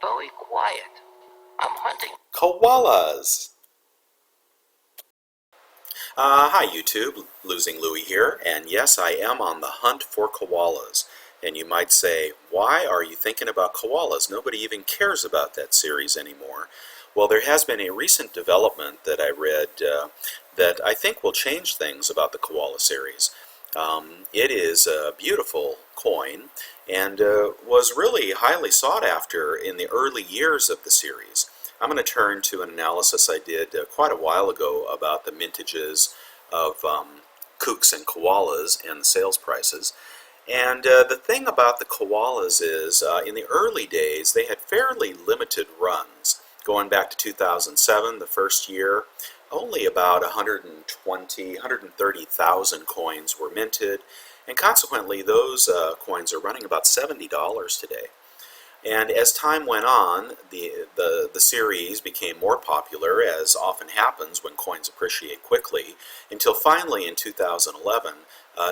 Bowie, quiet. I'm hunting. Koalas. Hi YouTube, Losing Louie here, and yes, I am on the hunt for koalas. And you might say, why are you thinking about koalas? Nobody even cares about that series anymore. Well, there has been a recent development that I read that I think will change things about the koala series. It is a beautiful coin and was really highly sought after in the early years of the series. I'm going to turn to an analysis I did quite a while ago about the mintages of Kooks and Koalas and the sales prices. And the thing about the koalas is, in the early days, they had fairly limited runs. Going back to 2007, the first year, only about 120, 130,000 coins were minted, and consequently, those coins are running about $70 today. And as time went on, the series became more popular, as often happens when coins appreciate quickly, until finally in 2011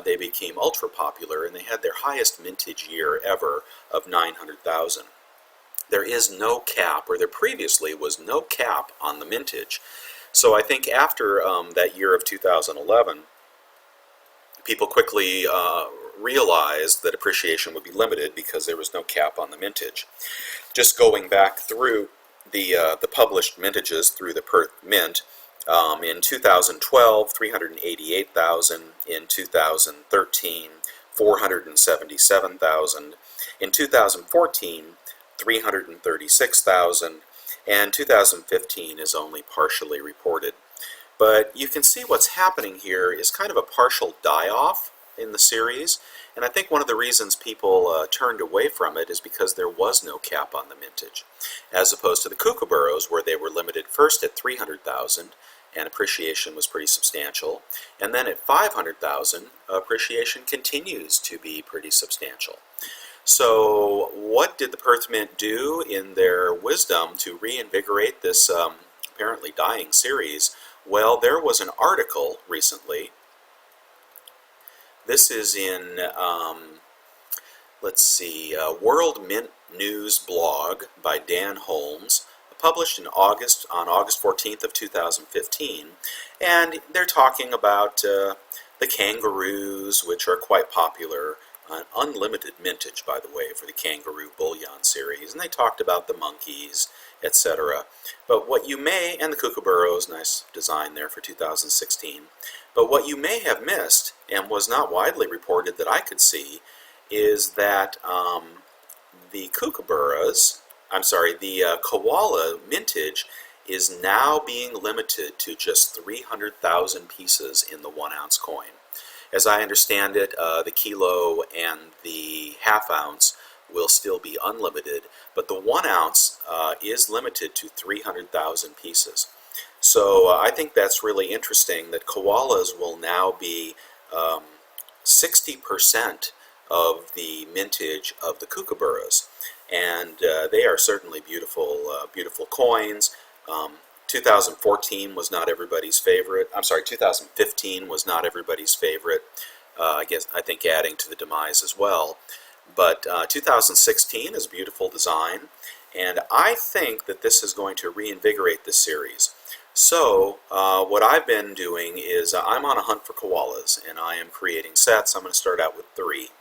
they became ultra popular and they had their highest mintage year ever of 900,000. There is no cap, or there previously was no cap on the mintage. So I think after that year of 2011, people quickly realized that appreciation would be limited because there was no cap on the mintage. Just going back through the published mintages through the Perth Mint, in 2012, 388,000, in 2013, 477,000, in 2014, 336,000, and 2015 is only partially reported. But you can see what's happening here is kind of a partial die-off in the series, and I think one of the reasons people turned away from it is because there was no cap on the mintage, as opposed to the kookaburras, where they were limited first at 300,000, and appreciation was pretty substantial, and then at 500,000, appreciation continues to be pretty substantial. So what did the Perth Mint do in their wisdom to reinvigorate this apparently dying series? Well, there was an article recently. This is in, let's see, World Mint News blog by Dan Holmes, published in August, on August 14th of 2015, and they're talking about the kangaroos, which are quite popular. An unlimited mintage, by the way, for the Kangaroo Bullion series, and they talked about the monkeys, etc. But what you may, and the kookaburras, nice design there for 2016, but what you may have missed, and was not widely reported that I could see, is that the kookaburras, the koala mintage is now being limited to just 300,000 pieces in the 1 ounce coin. As I understand it, the kilo and the half ounce will still be unlimited, but the 1 ounce is limited to 300,000 pieces. So I think that's really interesting that koalas will now be 60% of the mintage of the kookaburras, and they are certainly beautiful, beautiful coins. 2014 was not everybody's favorite. 2015 was not everybody's favorite. I think adding to the demise as well. But 2016 is a beautiful design, and I think that this is going to reinvigorate this series. So what I've been doing is I'm on a hunt for koalas, and I am creating sets. I'm going to start out with 3.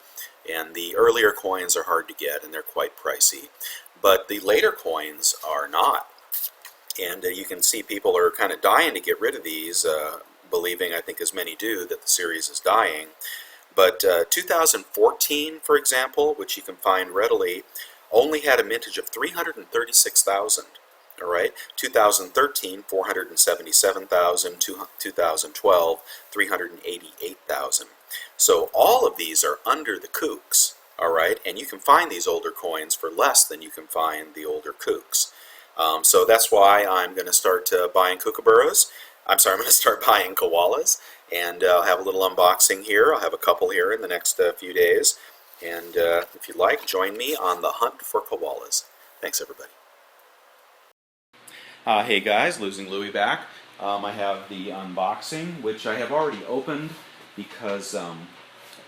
And the earlier coins are hard to get, and they're quite pricey. But the later coins are not. And you can see people are kind of dying to get rid of these, believing, I think as many do, that the series is dying. But 2014, for example, which you can find readily, only had a mintage of 336,000. All right, 2013, 477,000, 2012, 388,000. So all of these are under the Kooks, all right, and you can find these older coins for less than you can find the older Kooks. So that's why I'm going to start buying kookaburras. I'm going to start buying koalas, and I'll have a little unboxing here. I'll have a couple here in the next few days, and if you'd like, join me on the hunt for koalas. Thanks, everybody. Hey guys, Losing Louie back. I have the unboxing, which I have already opened because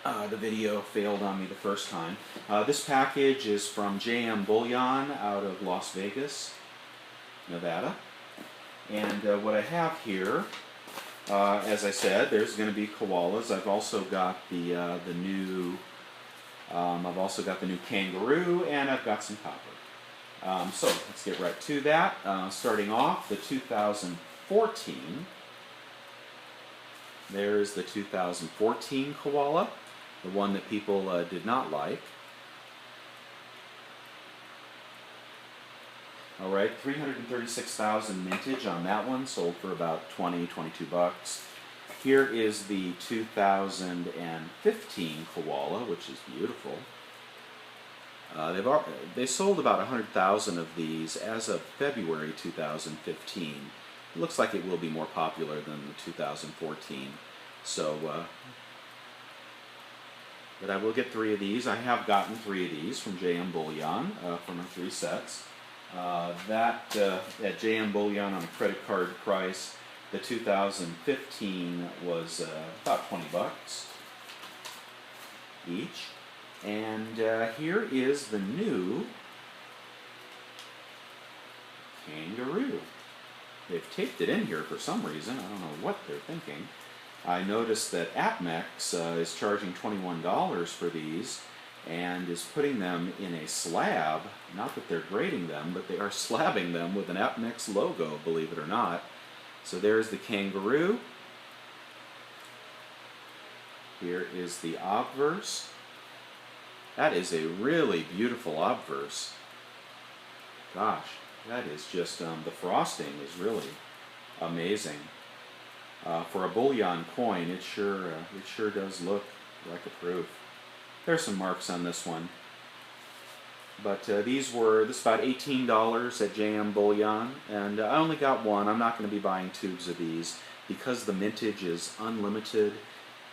The video failed on me the first time. This package is from Bullion out of Las Vegas, Nevada. And what I have here, as I said, there's going to be koalas. I've also got the new kangaroo, and I've got some copper. So let's get right to that. Starting off, the 2014. There's the 2014 koala, the one that people did not like. Alright, 336,000 mintage on that one, sold for about 22 bucks. Here is the 2015 koala, which is beautiful. They sold about 100,000 of these as of February 2015. It looks like it will be more popular than the 2014. So, but I will get 3 of these. I have gotten 3 of these from Bullion for my 3 sets. At Bullion on a credit card price, the 2015 was about 20 bucks each. And here is the new kangaroo. They've taped it in here for some reason. I don't know what they're thinking. I noticed that Apmex is charging $21 for these and is putting them in a slab. Not that they're grading them, but they are slabbing them with an Apmex logo, believe it or not. So there's the kangaroo. Here is the obverse. That is a really beautiful obverse. Gosh, that is just, the frosting is really amazing. For a bullion coin, it sure does look like a proof. There's some marks on this one. But this is about $18 at Bullion, and I only got one. I'm not going to be buying tubes of these because the mintage is unlimited,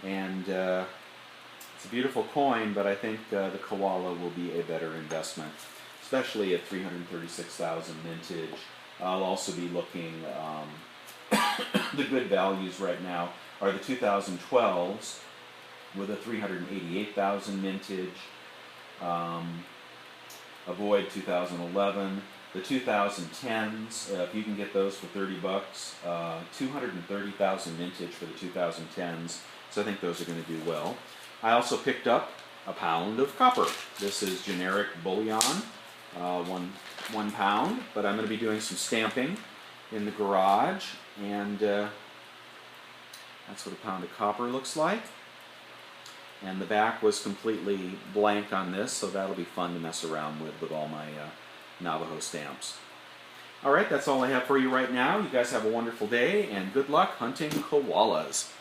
and it's a beautiful coin, but I think the koala will be a better investment, especially at 336,000 mintage. I'll also be looking, the good values right now are the 2012s with a 388,000 mintage. Avoid 2011. The 2010s, if you can get those for 30 bucks, 230,000 mintage for the 2010s, so I think those are going to do well. I also picked up a pound of copper. This is generic bullion, 1 pound, but I'm going to be doing some stamping in the garage, and that's what a pound of copper looks like. And the back was completely blank on this, so that'll be fun to mess around with all my Navajo stamps. Alright, that's all I have for you right now. You guys have a wonderful day, and good luck hunting koalas.